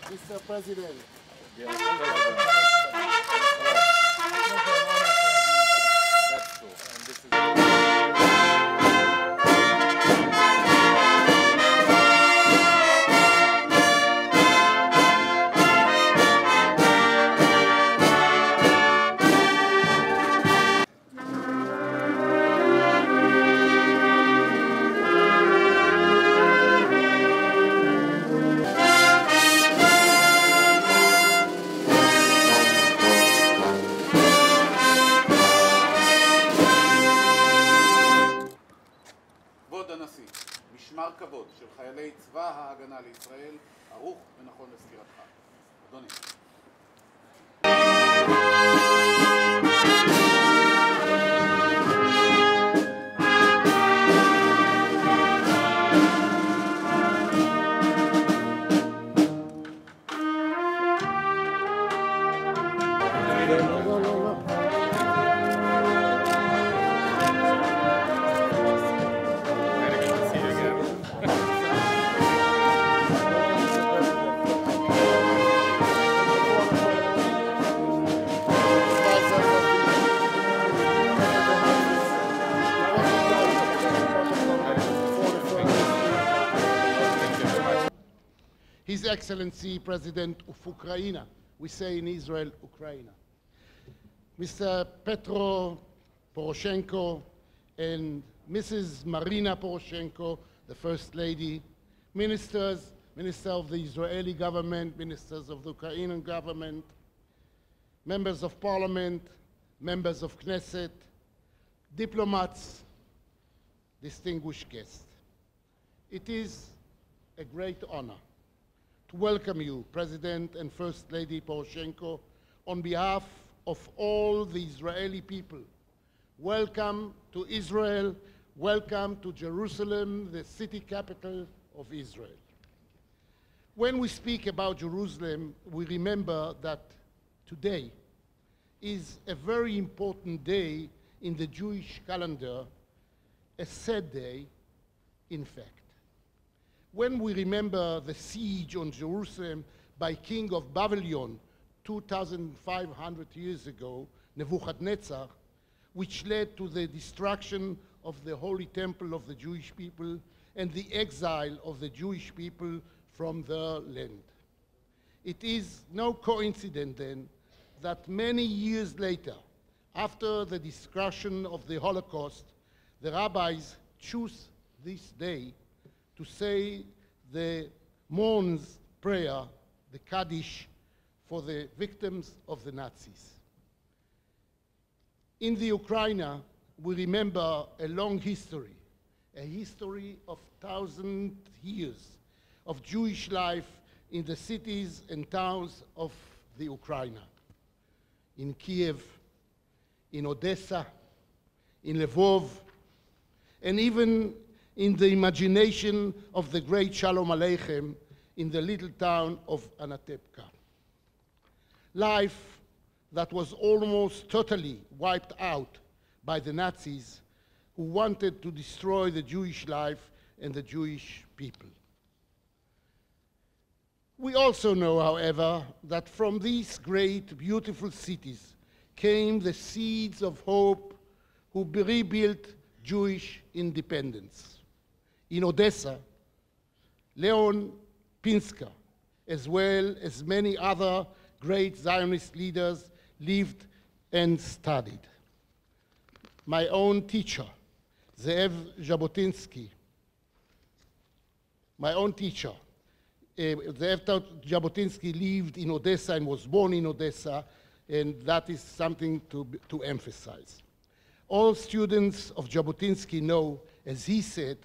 Mr. President. That's true. And this is כבוד הנשיא, משמר כבוד של חיילי צבא ההגנה לישראל, ערוך ונכון לסקירתך. אדוני. His Excellency President of Ukraine, we say in Israel, Ukraine. Mr. Petro Poroshenko and Mrs. Marina Poroshenko, the First Lady, ministers, Minister of the Israeli government, ministers of the Ukrainian government, members of parliament, members of Knesset, diplomats, distinguished guests. It is a great honor to welcome you, President and First Lady Poroshenko, on behalf of all the Israeli people. Welcome to Israel, welcome to Jerusalem, the city capital of Israel. When we speak about Jerusalem, we remember that today is a very important day in the Jewish calendar, a sad day, in fact. When we remember the siege on Jerusalem by King of Babylon 2,500 years ago, Nebuchadnezzar, which led to the destruction of the Holy Temple of the Jewish people and the exile of the Jewish people from their land. It is no coincidence then that many years later, after the destruction of the Holocaust, the rabbis choose this day to say the Morn's prayer, the Kaddish, for the victims of the Nazis. In the Ukraine, we remember a long history, a history of 1,000 years of Jewish life in the cities and towns of the Ukraine. In Kiev, in Odessa, in Lvov, and even in the imagination of the great Shalom Aleichem in the little town of Anatevka. Life that was almost totally wiped out by the Nazis who wanted to destroy the Jewish life and the Jewish people. We also know, however, that from these great, beautiful cities came the seeds of hope who rebuilt Jewish independence. In Odessa, Leon Pinska, as well as many other great Zionist leaders, lived and studied. My own teacher, Zev Jabotinsky, Zev Jabotinsky lived in Odessa and was born in Odessa, and that is something to emphasize. All students of Jabotinsky know, as he said,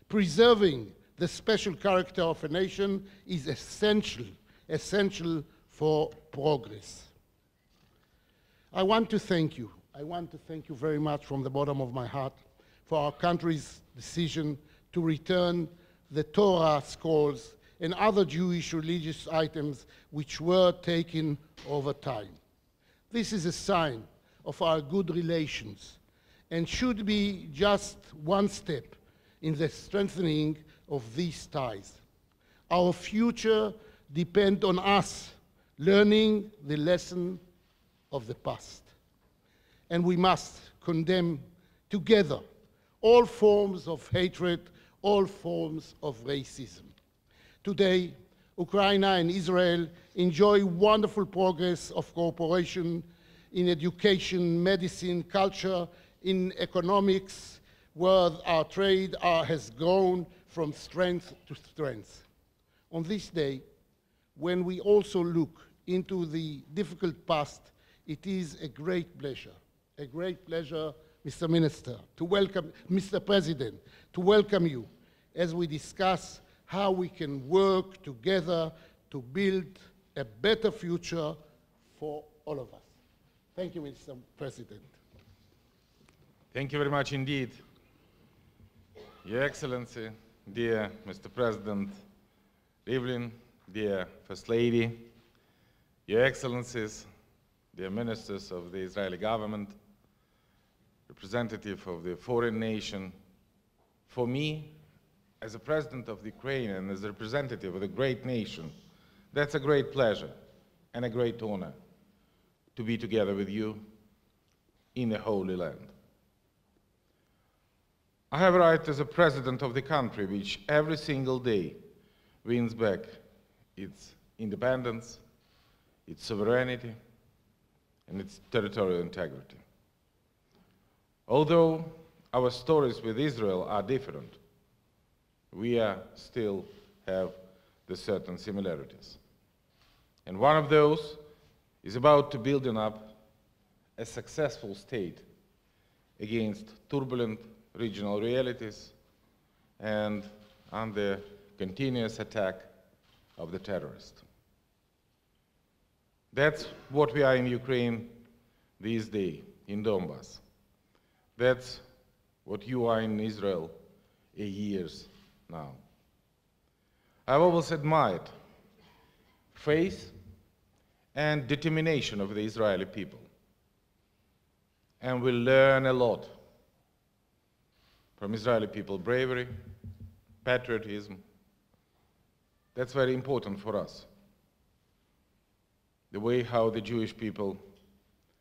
preserving the special character of a nation is essential for progress. I want to thank you. I want to thank you very much from the bottom of my heart for our country's decision to return the Torah scrolls and other Jewish religious items which were taken over time. This is a sign of our good relations and should be just one step in the strengthening of these ties. Our future depend on us learning the lesson of the past. And we must condemn together all forms of hatred, all forms of racism. Today, Ukraine and Israel enjoy wonderful progress of cooperation in education, medicine, culture, in economics, where our trade has grown from strength to strength. On this day, when we also look into the difficult past, it is a great pleasure, Mr. Minister, to welcome, Mr. President, to welcome you as we discuss how we can work together to build a better future for all of us. Thank you, Mr. President. Thank you very much indeed. Your Excellency, dear Mr. President Rivlin, dear First Lady, Your Excellencies, dear Ministers of the Israeli government, representative of the foreign nation, for me, as a President of the Ukraine and as a representative of a great nation, that's a great pleasure and a great honor to be together with you in the Holy Land. I have arrived as a President of the country which every single day wins back its independence, its sovereignty, and its territorial integrity. Although our stories with Israel are different, we still have the certain similarities. And one of those is about to building up a successful state against turbulent regional realities and under continuous attack of the terrorists. That's what we are in Ukraine these days, in Donbass. That's what you are in Israel years now. I've always admired faith and determination of the Israeli people. And we learn a lot from Israeli people: bravery, patriotism. That's very important for us. The way how the Jewish people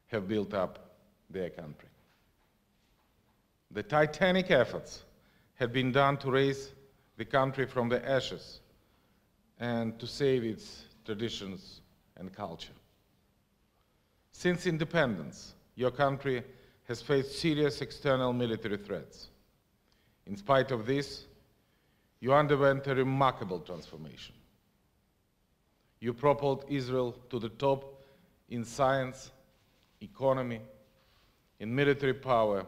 have built up their country. The titanic efforts have been done to raise the country from the ashes and to save its traditions and culture. Since independence, your country has faced serious external military threats. In spite of this, you underwent a remarkable transformation. You propelled Israel to the top in science, economy, in military power.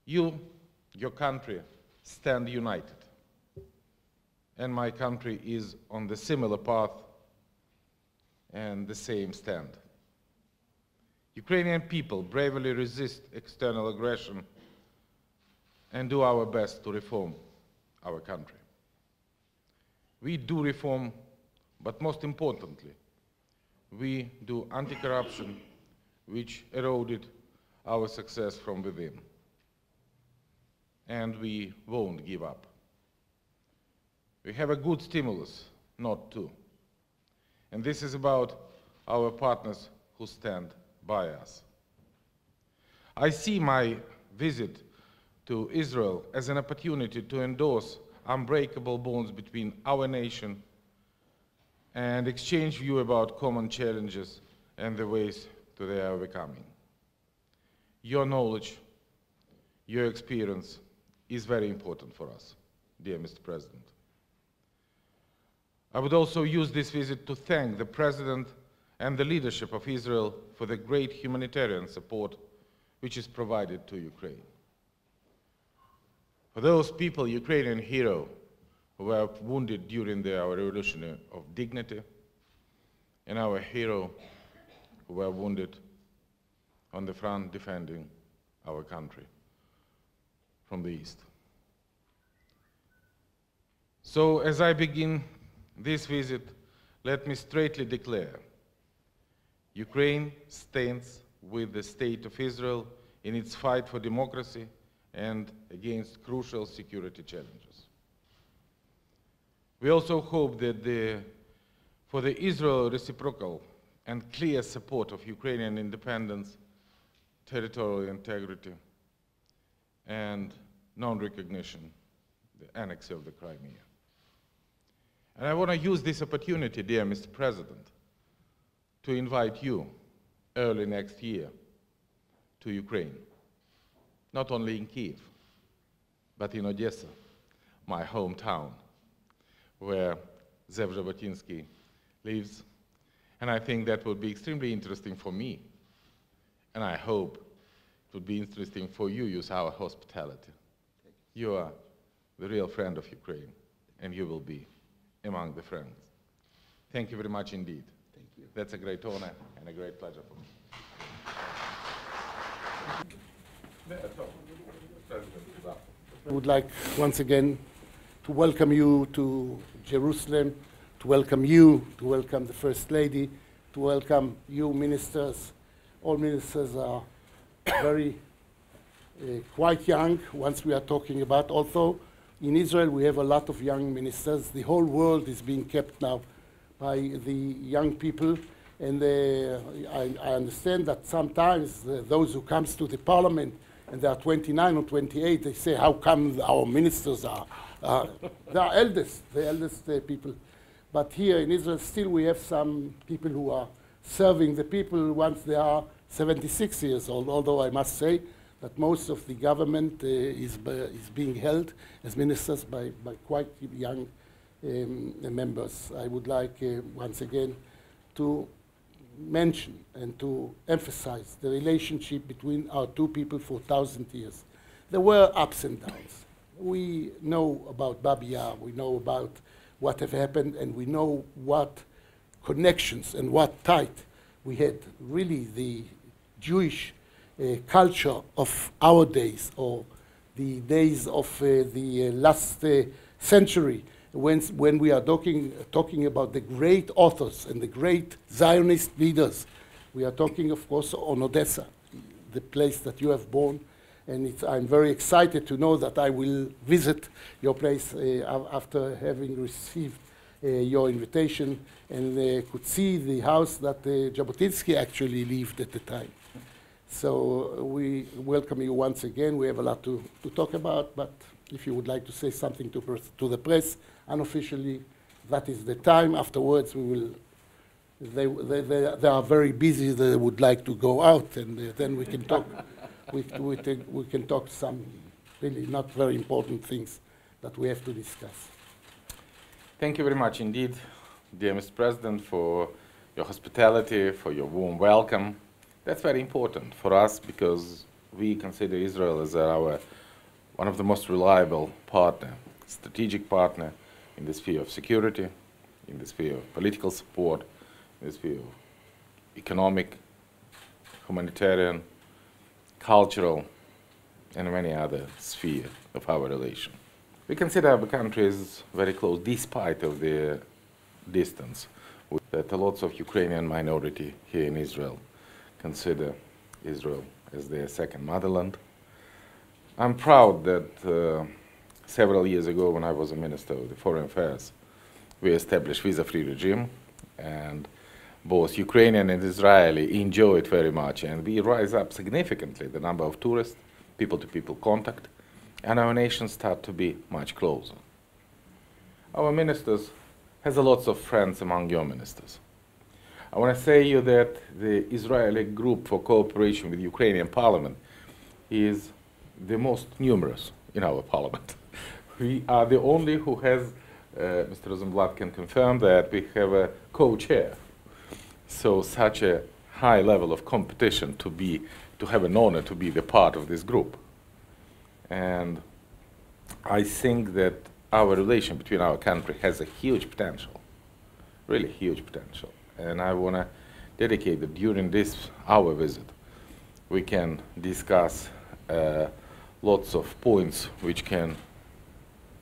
You, your country, stand united. And my country is on the similar path and the same stand. Ukrainian people bravely resist external aggression and do our best to reform our country. We do reform, but most importantly, we do anti-corruption, which eroded our success from within. And we won't give up. We have a good stimulus not to. And this is about our partners who stand by us. I see my visit to Israel as an opportunity to endorse unbreakable bonds between our nation and exchange views about common challenges and the ways to their overcoming. Your knowledge, your experience is very important for us, dear Mr. President. I would also use this visit to thank the President and the leadership of Israel for the great humanitarian support which is provided to Ukraine. For those people, Ukrainian heroes who were wounded during our Revolution of Dignity, and our heroes who were wounded on the front defending our country from the East. So as I begin this visit, let me straightly declare, Ukraine stands with the State of Israel in its fight for democracy and against crucial security challenges. We also hope that for the Israel reciprocal and clear support of Ukrainian independence, territorial integrity, and non-recognition, the annex of the Crimea. And I want to use this opportunity, dear Mr. President, to invite you early next year to Ukraine, not only in Kyiv, but in Odessa, my hometown, where Zev Jabotinsky lives. And I think that would be extremely interesting for me. And I hope it would be interesting for you, use our hospitality. You are the real friend of Ukraine, and you will be among the friends. Thank you very much indeed. Thank you. That's a great honor and a great pleasure for me. I would like once again to welcome you to Jerusalem, to welcome you, to welcome the First Lady, to welcome you ministers. All ministers are very quite young, once we are talking about. Although in Israel we have a lot of young ministers, the whole world is being kept now by the young people. And I understand that sometimes those who comes to the parliament and they are 29 or 28, they say, how come our ministers are the eldest people. But here in Israel still we have some people who are serving the people once they are 76 years old, although I must say that most of the government is being held as ministers by quite young members. I would like once again to mention and to emphasize the relationship between our two people for 1,000 years. There were ups and downs. We know about Babi Yar, we know about what have happened, and we know what connections and what tight we had. Really, the Jewish culture of our days, or the days of the last century, when we are talking about the great authors and the great Zionist leaders, we are talking, of course, on Odessa, the place that you have born. And I'm very excited to know that I will visit your place after having received your invitation, and could see the house that Jabotinsky actually lived at the time. So we welcome you once again. We have a lot to talk about, but if you would like to say something to the press, unofficially, that is the time. Afterwards, we will. They are very busy. They would like to go out, and then we can talk. we can talk some really not very important things that we have to discuss. Thank you very much indeed, dear Mr. President, for your hospitality, for your warm welcome. That's very important for us because we consider Israel as one of the most reliable partner, strategic partner in the sphere of security, in the sphere of political support, in the sphere of economic, humanitarian, cultural, and many other spheres of our relation. We consider our country as very close, despite of the distance, that lots of Ukrainian minority here in Israel consider Israel as their second motherland. I'm proud that several years ago, when I was a Minister of the Foreign Affairs, we established visa-free regime, and both Ukrainian and Israeli enjoy it very much, and we rise up significantly the number of tourists, people-to-people contact, and our nations start to be much closer. Our ministers has a lots of friends among your ministers. I want to say you that the Israeli group for cooperation with Ukrainian parliament is the most numerous in our parliament. We are the only who has, Mr. Rosenblatt can confirm that, we have a co-chair. So such a high level of competition to have an honor to be the part of this group. And I think that our relation between our country has a huge potential, really huge potential. And I want to dedicate that during our visit, we can discuss lots of points which can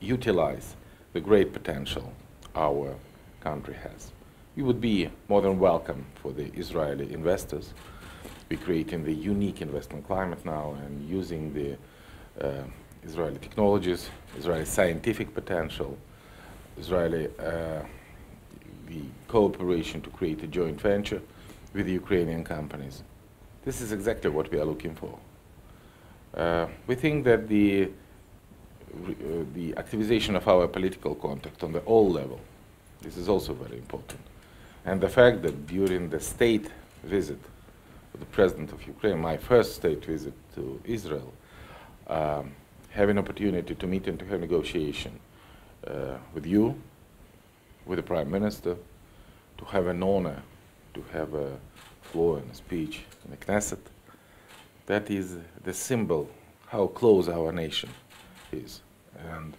utilize the great potential our country has. We would be more than welcome for the Israeli investors. We're creating the unique investment climate now and using the Israeli technologies, Israeli scientific potential, Israeli the cooperation to create a joint venture with Ukrainian companies. This is exactly what we are looking for. We think that the activization of our political contact on the all level, this is also very important. And the fact that during the state visit of the President of Ukraine, my first state visit to Israel, have an opportunity to meet and to have negotiation with you, with the Prime Minister, to have an honor to have a floor and a speech in the Knesset. That is the symbol how close our nation is and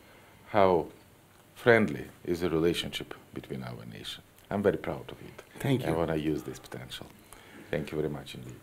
how friendly is the relationship between our nation. I'm very proud of it. Thank you. I want to use this potential. Thank you very much indeed.